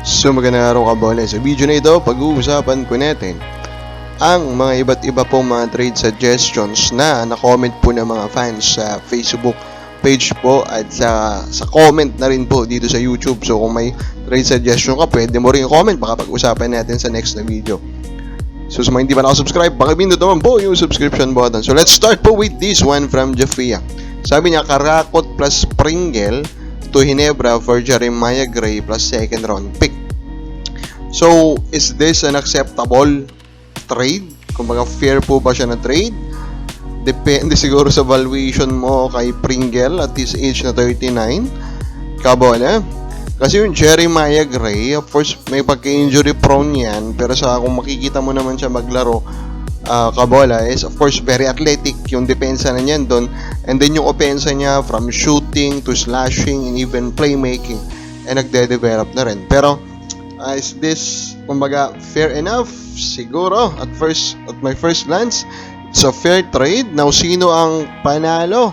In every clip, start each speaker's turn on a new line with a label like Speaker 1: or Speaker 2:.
Speaker 1: So magandang araw kabola. Sa video na ito, pag-uusapan po natin ang mga iba't iba pong mga trade suggestions na na-comment po ng mga fans sa Facebook page po at sa comment na rin po dito sa YouTube. So kung may trade suggestion ka, pwede mo rin i-comment, baka pag-usapan natin sa next na video. So sa mga hindi pa nakasubscribe, pakipindot naman po yung subscription button. So let's start po with this one from Jeffia. Sabi niya, Karakot plus Pringle to Ginebra for Jeremiah Gray plus second round pick. So, is this an acceptable trade? Kumbaga, fair po ba siya na trade? Depende siguro sa valuation mo kay Pringle at his age na 39. Kabola. Kasi yung Jeremiah Gray, of course, may pagka-injury prone yan. Pero sa kung makikita mo naman siya maglaro, Kabola is of course very athletic yung depensa na niyan doon, and then yung opensa niya from shooting to slashing and even playmaking nagde-develop na rin. Pero is this kumbaga fair enough? Siguro at my first glance it's a fair trade. Now sino ang panalo?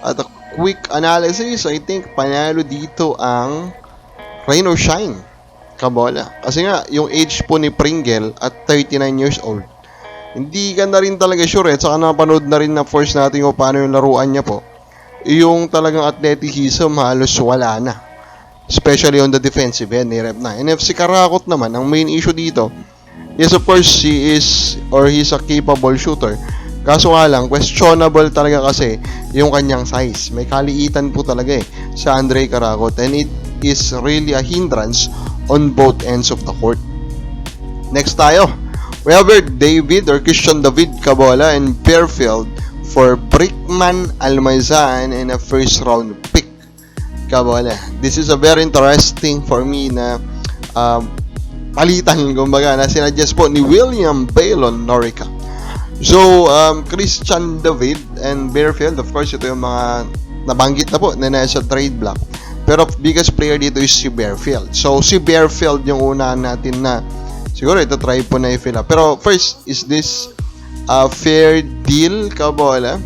Speaker 1: At a quick analysis, I think panalo dito ang Rain or Shine, Kabola. Kasi nga yung age po ni Pringle at 39 years old, hindi ka na rin talaga sure at saka napanood na rin na force natin kung paano yung laruan niya po. Yung talagang athleticism halos wala na. Especially on the defensive end, nirep na. And if si Karakot naman, ang main issue dito, yes of course, he's a capable shooter. Kaso nga lang, questionable talaga kasi yung kanyang size. May kaliitan po talaga sa Andre Karakot, and it is really a hindrance on both ends of the court. Next tayo. We have David or Christian David Kabola and Fairfield for Brickman Almazan and a first round pick. Kabola. This is a very interesting for me na palitan, kumbaga, na sinadjust po ni William Baylon Norica. So, Christian David and Fairfield, of course, ito yung mga nabanggit na po na nasa trade block. Pero biggest player dito is si Fairfield. So, si Fairfield yung unahan natin na siguro ito try po na i-fill up. Pero first, is this a fair deal, Kabola?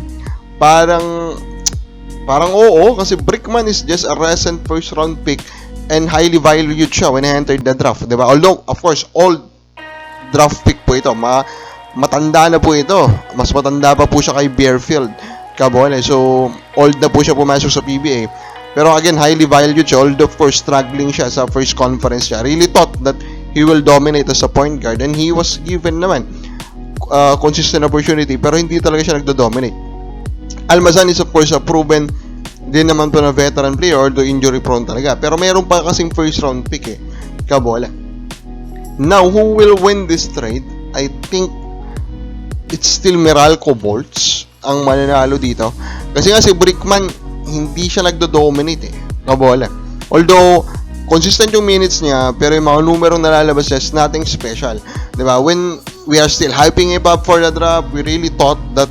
Speaker 1: Parang oo, kasi Brickman is just a recent first round pick and highly valued siya when he entered the draft, diba? Although, of course, old draft pick po ito. Matanda na po ito. Mas matanda pa po siya kay Fairfield, Kabola. So, old na po siya pumasok sa PBA. Pero again, highly valued siya. Although, of course, struggling siya sa first conference siya. Really thought that he will dominate as a point guard, and he was given naman consistent opportunity, pero hindi talaga siya nagdo-dominate. Almazan is of course a proven din naman po na veteran player, although injury prone talaga, pero mayroon pa kasing first round pick Kabola. Now, who will win this trade? I think it's still Meralco Bolts ang mananalo dito, kasi nga si Brickman hindi siya nagdo-dominate Kabola. Although consistent yung minutes niya, pero yung mga numerong nalalabas niya is nothing special. Diba? When we are still hyping him up for the draft, we really thought that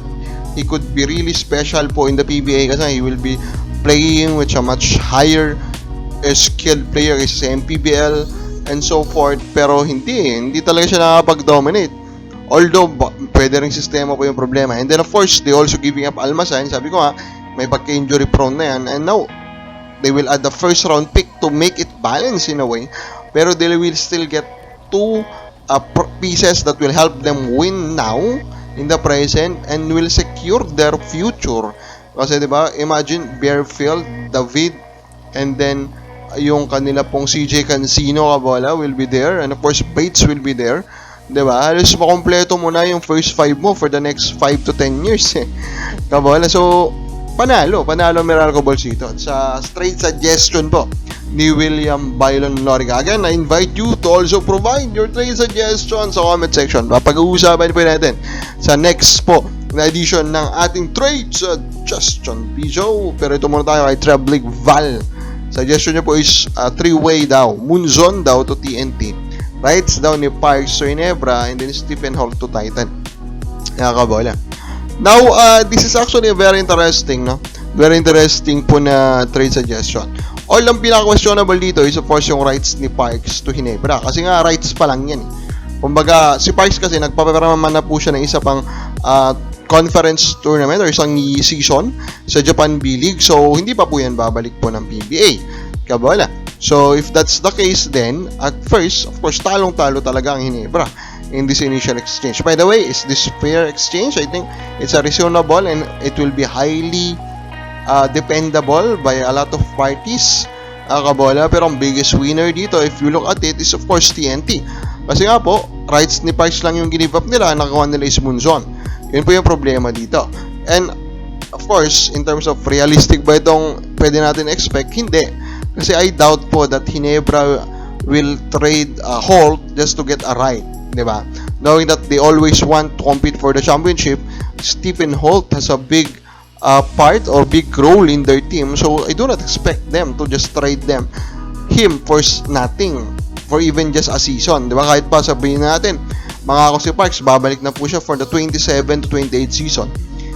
Speaker 1: he could be really special po in the PBA kasi he will be playing with a much higher skilled player kasi sa MPBL and so forth. Pero hindi talaga siya nakapag-dominate. Although, pwede rin sistema po yung problema. And then of course, they also giving up Almazan. Sabi ko may pagka-injury prone na yan. And now, they will add the first round pick to make it balance in a way. Pero they will still get two pieces that will help them win now in the present and will secure their future. Kasi diba, imagine Fairfield, David, and then yung kanila pong CJ Cancino, Kabola, will be there. And of course, Bates will be there. Diba? Halos makompleto mo na yung first 5 mo for the next 5 to 10 years. Kabola, so panalo Meralco Bolts dito. At sa straight suggestion po ni William Baylon Norica. Again, I invite you to also provide your trade suggestions sa comment section. Pag-uusapan po natin sa next po na edition ng ating trade suggestion video. Pero ito muna tayo kay Treblig Val. Suggestion niya po is 3-way daw. Munzon daw to TNT. Rights daw ni Parks to Ginebra, and then Stephen Hall to Titan. Kabola. Now, this is actually very interesting, no? Very interesting po na trade suggestion. All ang pinaka-questionable dito is of course yung rights ni Parks to Ginebra. Kasi nga, rights pa lang yan. Kumbaga, si Parks kasi nagpaparaman na po siya ng isa pang conference tournament or isang season sa Japan B-League. So, hindi pa po yan babalik po ng PBA. Kabola. So, if that's the case then, at first, of course, talong-talo talaga ang Ginebra in this initial exchange. By the way, is this fair exchange? I think it's a reasonable and it will be highly dependable by a lot of parties. Kabola, pero ang biggest winner dito, if you look at it, is of course TNT. Kasi nga po, rights ni Parks lang yung give up nila, nakakuha nila is Munzon. Yun po yung problema dito. And, of course, in terms of realistic ba itong pwede natin expect? Hindi. Kasi I doubt po that Ginebra will trade Holt just to get a right. Diba? Knowing that they always want to compete for the championship, Stephen Holt has a big part or big role in their team, so I do not expect them to just trade him for nothing, for even just a season, di ba? Kahit pa sabihin natin, mga si Parks, babalik na po siya for the 27 to 28 season.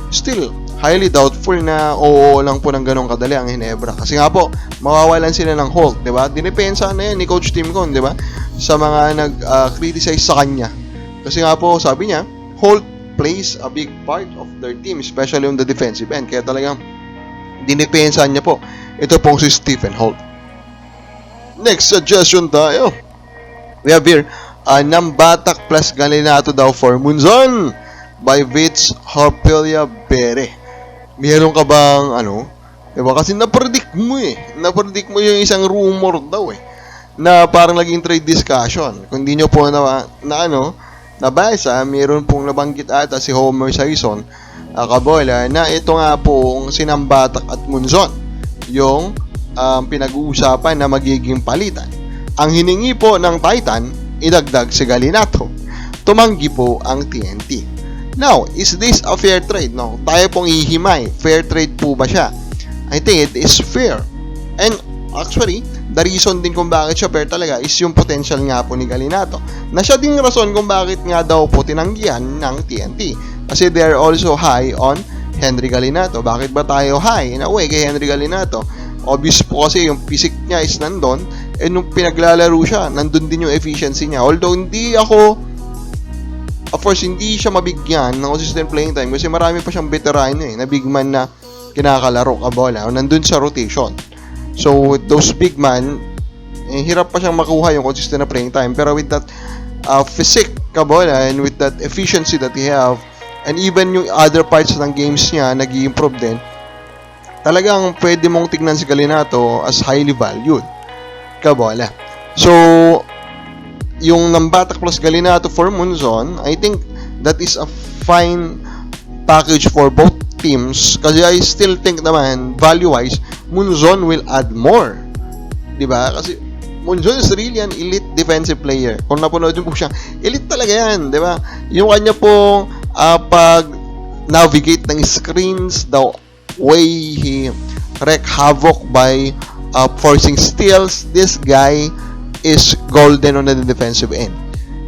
Speaker 1: Still, highly doubtful na oo lang po ng ganong kadali ang Ginebra. Kasi nga po, mawawalan sila ng Holt, di ba? Dinipensa na yan ni Coach Tim Cone, di ba? Sa mga nag-criticize sa kanya. Kasi nga po, sabi niya, Holt plays a big part of their team, especially on the defensive end. Kaya talagang dinipensahan niya po ito pong si Stephen Holt. Next suggestion tayo. We have here Nambatak plus Galinato daw for Munzon by Vitz Harpelia Bere. Meron ka bang diba? Kasi napredict mo yung isang rumor daw na parang naging trade discussion. Kung di nyo po nabasa, mayroon pong nabanggit ata si Homer Sison, Kabola, na ito nga pong Sinambatak at Munzon yung pinag-uusapan na magiging palitan. Ang hiningi po ng Titan, idagdag si Galinato. Tumanggi po ang TNT. Now, is this a fair trade? No, tayo pong ihimay. Fair trade po ba siya? I think it is fair. And actually, the reason din kung bakit siya fair talaga is yung potential nga po ni Galinato. Na siya din rason kung bakit nga daw po tinanggihan ng TNT. Kasi they are also high on Henry Galinato. Bakit ba tayo high in a way kay Henry Galinato? Obvious po kasi yung physique niya is nandun. And nung pinaglalaro siya, nandun din yung efficiency niya. Although of course, hindi siya mabigyan ng consistent playing time kasi marami pa siyang veterano na big man na kinakalaro, Kabola. Nandun sa rotation. So, with those big man, hirap pa siyang makuha yung consistent na playing time. Pero with that physique, Kabola, and with that efficiency that he have, and even yung other parts ng games niya, nag-i-improve din, talagang pwede mong tignan si Galinato as highly valued. Kabola. So, yung Nambatak plus Galinato for Munzon, I think that is a fine package for both teams kasi I still think naman value-wise Munzon will add more, diba? Kasi Munzon is really an elite defensive player. Kung napanood mo po siya, elite talaga yan, diba? Yung kanya po pag-navigate ng screens, the way he wreak havoc by forcing steals, this guy is golden on the defensive end.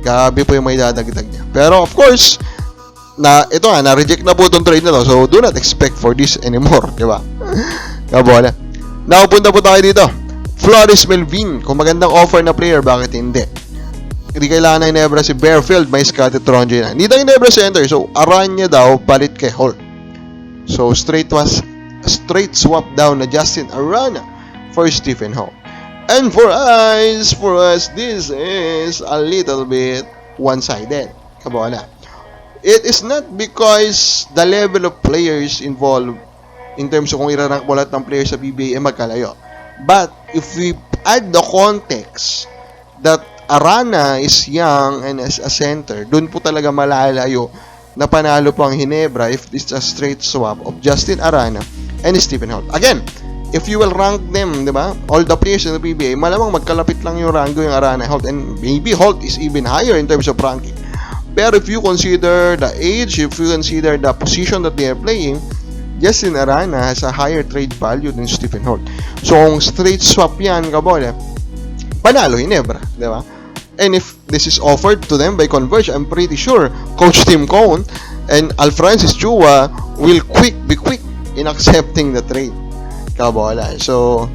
Speaker 1: Grabe po yung may dadagdag niya. Pero of course, na-reject na po itong trade na to. So, do not expect for this anymore. Diba? Kabola. Now, punta po tayo dito. Flores Melvin. Kung magandang offer na player, bakit hindi? Hindi kailangan na Ginebra si Bearfield, may Scotty Tronje na. Hindi na Ginebra center. So, Aranya daw, palit kay Holt. So, straight swap down na Justin Arana for Stephen Holt. And for us, this is a little bit one-sided. Kabola. It is not because the level of players involved in terms of kung irarank mo lahat ng players sa PBA magkalayo. But if we add the context that Arana is young and as a center, dun po talaga malalayo na panalo po ang Ginebra if it's a straight swap of Justin Arana and Stephen Holt. Again, if you will rank them, di ba? All the players in the PBA, malamang magkalapit lang yung rango yung Arana, Holt, and maybe Holt is even higher in terms of ranking. Pero if you consider the age, if you consider the position that they are playing, Justin Arana has a higher trade value than Stephen Holt. So, kung straight swap yan, Kabola, panalo Ginebra, di ba? And if this is offered to them by Converge, I'm pretty sure Coach Tim Cone and Alfrancis Chua will be quick in accepting the trade. Kabola. So,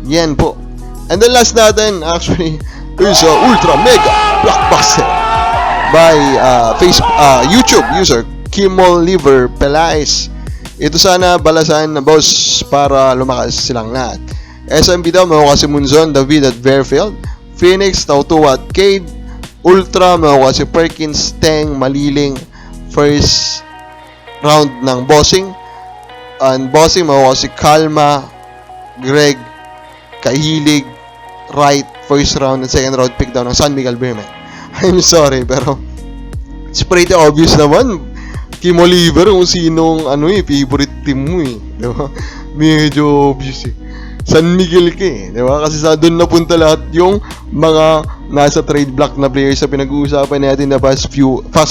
Speaker 1: yan po. And then last natin, actually, is Ultra Mega Blockbuster by YouTube user Kimol Liver Pelaez. Ito sana balasan na boss para lumakas silang lahat. SMB daw, makuha si Munzon, David at Bearfield. Phoenix, Tautua at Cade. Ultra, makuha si Perkins, Teng, Maliling. First round ng Bossing. And Bossing, makuha si Kalma, Greg, Kahilig, Wright. First round and second round pick daw ng San Miguel Beerman. I'm sorry, pero it's pretty obvious naman. Kim Oliver, kung sinong favorite team mo diba? Medyo obvious San Miguel ka diba? Kasi sa doon napunta lahat yung mga nasa trade block na players sa pinag-uusapan natin na past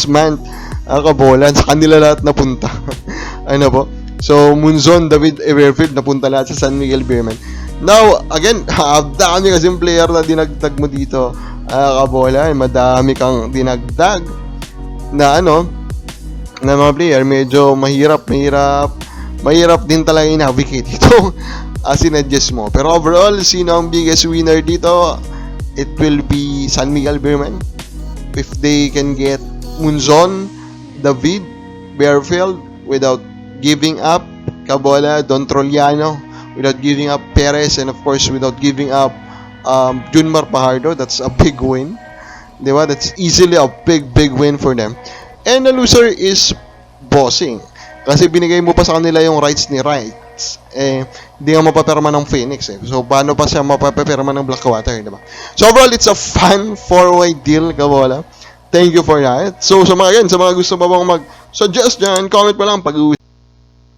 Speaker 1: month kabolan, sa kanila lahat napunta. Ano po? So, Munzon, David Everfield, napunta lahat sa San Miguel Beerman. Now, again, dami kasing player na dinagdag mo dito. Kabola, madami kang dinagdag na na mga player. Medyo mahirap din talaga i-navigate ito sinadjust mo. Pero overall, sino ang biggest winner dito? It will be San Miguel Beerman. If they can get Munzon, David, Bearfield without giving up Kabola, Don Troliano, without giving up Perez, and of course without giving up Junmar Pajardo. That's a big win, diba? That's easily a big win for them. And the loser is Bossing, kasi binigay mo pa sa kanila yung rights ni Rights, hindi nga mapapirma ng Phoenix so paano pa siya mapapirma ng Blackwater, diba? So overall, it's a fun 4-way deal, Kabola. Thank you for that. So sa mga gusto pa bang mag-suggest dyan, comment pa lang pag